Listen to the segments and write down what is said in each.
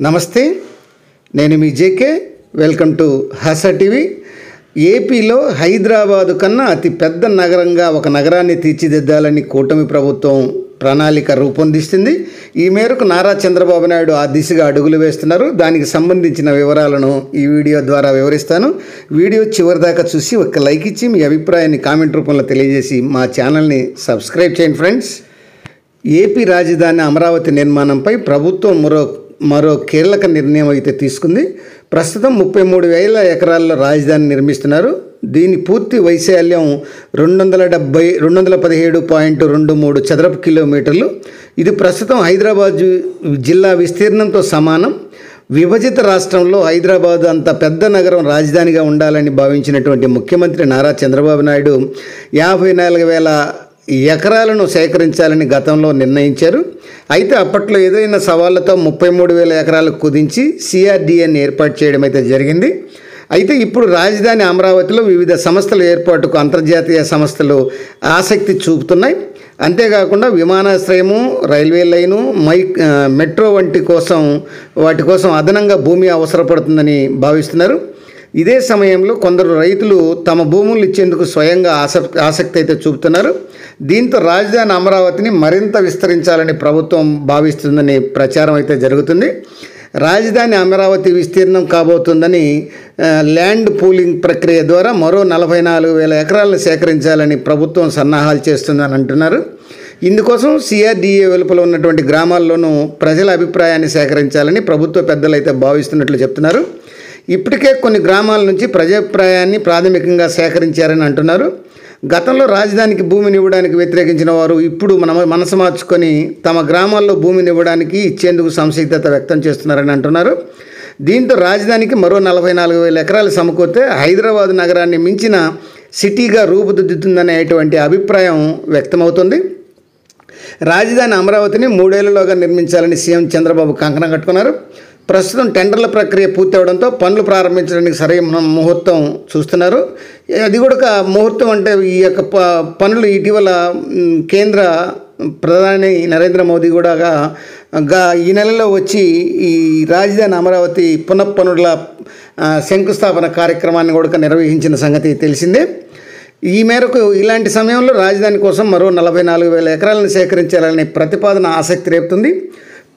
నమస్తే, నేను మీ జేకే. వెల్కమ్ టు హాసా టీవీ. ఏపీలో హైదరాబాదు కన్నా అతి పెద్ద నగరంగా ఒక నగరాన్ని తీర్చిదిద్దాలని కూటమి ప్రభుత్వం ప్రణాళిక రూపొందిస్తుంది. ఈ మేరకు నారా చంద్రబాబు నాయుడు ఆ దిశగా అడుగులు వేస్తున్నారు. దానికి సంబంధించిన వివరాలను ఈ వీడియో ద్వారా వివరిస్తాను. వీడియో చివరి దాకా చూసి ఒక లైక్ ఇచ్చి మీ అభిప్రాయాన్ని కామెంట్ రూపంలో తెలియజేసి మా ఛానల్ని సబ్స్క్రైబ్ చేయండి ఫ్రెండ్స్. ఏపీ రాజధాని అమరావతి నిర్మాణంపై ప్రభుత్వం మరో కీలక నిర్ణయం అయితే తీసుకుంది. ప్రస్తుతం 33,000 ఎకరాల్లో రాజధాని నిర్మిస్తున్నారు. దీని పూర్తి వైశాల్యం 217.23 చదరపు కిలోమీటర్లు. ఇది ప్రస్తుతం హైదరాబాద్ జిల్లా విస్తీర్ణంతో సమానం. విభజిత రాష్ట్రంలో హైదరాబాద్ అంత పెద్ద నగరం రాజధానిగా ఉండాలని భావించినటువంటి ముఖ్యమంత్రి నారా చంద్రబాబు నాయుడు 54,000 ఎకరాలను సేకరించాలని గతంలో నిర్ణయించారు. అయితే అప్పట్లో ఎదురైన సవాళ్లతో 33,000 ఎకరాలకు కుదించి సిఆర్డీఏని ఏర్పాటు చేయడం అయితే జరిగింది. అయితే ఇప్పుడు రాజధాని అమరావతిలో వివిధ సంస్థల ఏర్పాటుకు అంతర్జాతీయ సంస్థలు ఆసక్తి చూపుతున్నాయి. అంతేకాకుండా విమానాశ్రయము, రైల్వే లైను, మెట్రో వాటి కోసం అదనంగా భూమి అవసరపడుతుందని భావిస్తున్నారు. ఇదే సమయంలో కొందరు రైతులు తమ భూములు ఇచ్చేందుకు స్వయంగా ఆసక్తి అయితే చూపుతున్నారు. దీంతో రాజధాని అమరావతిని మరింత విస్తరించాలని ప్రభుత్వం భావిస్తుందని ప్రచారం అయితే జరుగుతుంది. రాజధాని అమరావతి విస్తీర్ణం కాబోతుందని ల్యాండ్ పూలింగ్ ప్రక్రియ ద్వారా మరో 44,000 ఎకరాలను సేకరించాలని ప్రభుత్వం సన్నాహాలు చేస్తుందని అంటున్నారు. ఇందుకోసం సిఆర్డీఏ వెలుపల ఉన్నటువంటి గ్రామాల్లోనూ ప్రజల అభిప్రాయాన్ని సేకరించాలని ప్రభుత్వ పెద్దలు అయితే భావిస్తున్నట్లు చెప్తున్నారు. ఇప్పటికే కొన్ని గ్రామాల నుంచి ప్రజాభిప్రాయాన్ని ప్రాథమికంగా సేకరించారని అంటున్నారు. గతంలో రాజధానికి భూమిని ఇవ్వడానికి వ్యతిరేకించిన వారు ఇప్పుడు మనసు మార్చుకొని తమ గ్రామాల్లో భూమిని ఇవ్వడానికి ఇచ్చేందుకు సంసిద్ధత వ్యక్తం చేస్తున్నారని అంటున్నారు. దీంతో రాజధానికి మరో 44,000 ఎకరాలు సమకూరితే హైదరాబాద్ నగరాన్ని మించిన సిటీగా రూపుదిద్దుతుందనేటువంటి అభిప్రాయం వ్యక్తమవుతుంది. రాజధాని అమరావతిని 3 ఏళ్లలోగా నిర్మించాలని సీఎం చంద్రబాబు కంకణం కట్టుకున్నారు. ప్రస్తుతం టెండర్ల ప్రక్రియ పూర్తవడంతో పనులు ప్రారంభించడానికి సరైన ముహూర్తం చూస్తున్నారు. అది కూడా ముహూర్తం అంటే ఈ యొక్క పనులు ఇటీవల కేంద్ర ప్రధాని నరేంద్ర మోదీ కూడా ఈ నెలలో వచ్చి ఈ రాజధాని అమరావతి పునఃపనుల శంకుస్థాపన కార్యక్రమాన్ని కూడా నిర్వహించిన సంగతి తెలిసిందే. ఈ మేరకు ఇలాంటి సమయంలో రాజధాని కోసం మరో 44,000 ఎకరాలను సేకరించాలనే ప్రతిపాదన ఆసక్తి రేపుతుంది.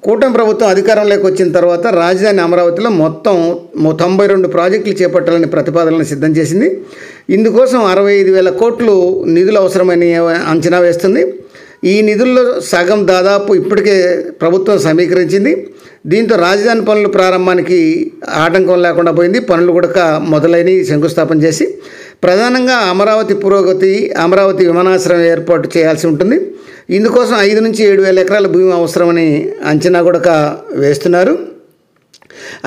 కూటమి ప్రభుత్వం అధికారంలోకి వచ్చిన తర్వాత రాజధాని అమరావతిలో మొత్తం 92 ప్రాజెక్టులు చేపట్టాలని ప్రతిపాదనలను సిద్ధం చేసింది. ఇందుకోసం 65,000 కోట్లు నిధులు అవసరమని అంచనా వేస్తుంది. ఈ నిధుల్లో సగం దాదాపు ఇప్పటికే ప్రభుత్వం సమీకరించింది. దీంతో రాజధాని పనులు ప్రారంభానికి ఆటంకం లేకుండా పోయింది. పనులు కూడా మొదలైన శంకుస్థాపన చేసి ప్రధానంగా అమరావతి పురోగతి, అమరావతి విమానాశ్రయం ఏర్పాటు చేయాల్సి ఉంటుంది. ఇందుకోసం 5 నుంచి 7,000 ఎకరాల భూమి అవసరమని అంచనా కూడా వేస్తున్నారు.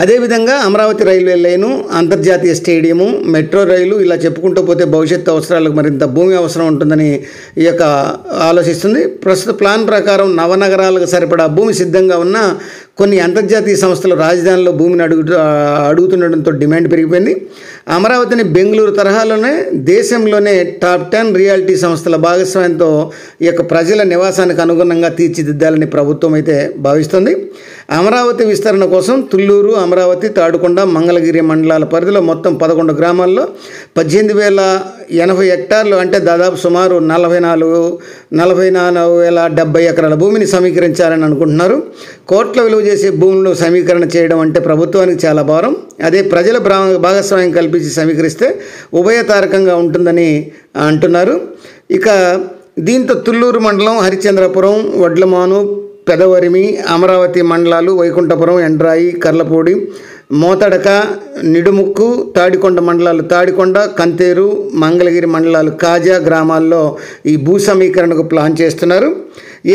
అదేవిధంగా అమరావతి రైల్వే లైను, అంతర్జాతీయ స్టేడియము, మెట్రో రైలు ఇలా చెప్పుకుంటూ పోతే భవిష్యత్తు అవసరాలకు మరింత భూమి అవసరం ఉంటుందని ఈ యొక్క ఆలోచిస్తుంది. ప్రస్తుత ప్లాన్ ప్రకారం నవనగరాలకు సరిపడా భూమి సిద్ధంగా ఉన్న కొన్ని అంతర్జాతీయ సంస్థలు రాజధానిలో భూమిని అడుగుతుండడంతో డిమాండ్ పెరిగిపోయింది. అమరావతిని బెంగళూరు తరహాలోనే దేశంలోనే టాప్ 10 రియాలిటీ సంస్థల భాగస్వామ్యంతో ఈ యొక్క ప్రజల నివాసానికి అనుగుణంగా తీర్చిదిద్దాలని ప్రభుత్వం అయితే భావిస్తుంది. అమరావతి విస్తరణ కోసం తుళ్ళూరు, అమరావతి, తాడుకొండ, మంగళగిరి మండలాల పరిధిలో మొత్తం 11 గ్రామాల్లో 18,080 హెక్టార్లు అంటే దాదాపు సుమారు 44,070 ఎకరాల భూమిని సమీకరించాలని అనుకుంటున్నారు. కోట్ల విలువ చేసే భూములను సమీకరణ చేయడం అంటే ప్రభుత్వానికి చాలా భారం. అదే ప్రజల భాగస్వామ్యం కల్పించి సమీకరిస్తే ఉభయతారకంగా ఉంటుందని అంటున్నారు. ఇక దీంతో తుళ్ళూరు మండలం, హరిశ్చంద్రపురం, వడ్లమాను, పెదవరిమి, అమరావతి మండలాలు, వైకుంఠపురం, ఎండ్రాయి, కర్లపూడి, మోతడక, నిడుముక్కు, తాడికొండ మండలాలు, తాడికొండ, కంతేరు, మంగళగిరి మండలాలు, కాజా గ్రామాల్లో ఈ భూ సమీకరణకు ప్లాన్ చేస్తున్నారు.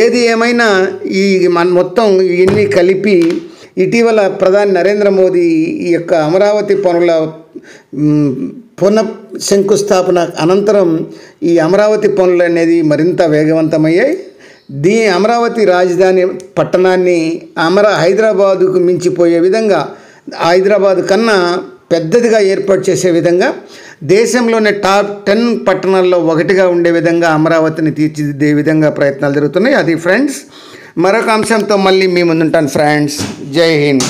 ఏది ఏమైనా ఈ మొత్తం ఇవన్నీ కలిపి ఇటీవల ప్రధాని నరేంద్ర మోదీ ఈ యొక్క అమరావతి పనుల శంకుస్థాపన అనంతరం ఈ అమరావతి పనులు అనేది మరింత వేగవంతమయ్యాయి. అమరావతి రాజధాని పట్టణాన్ని హైదరాబాదుకు మించిపోయే విధంగా, హైదరాబాద్ కన్నా పెద్దదిగా ఏర్పాటు చేసే విధంగా, దేశంలోనే టాప్ 10 పట్టణాల్లో ఒకటిగా ఉండే విధంగా అమరావతిని తీర్చిదిద్దే విధంగా ప్రయత్నాలు జరుగుతున్నాయి. అది ఫ్రెండ్స్, మరొక అంశంతో మళ్ళీ మీ ముందుంటాను ఫ్రెండ్స్. జై హింద్.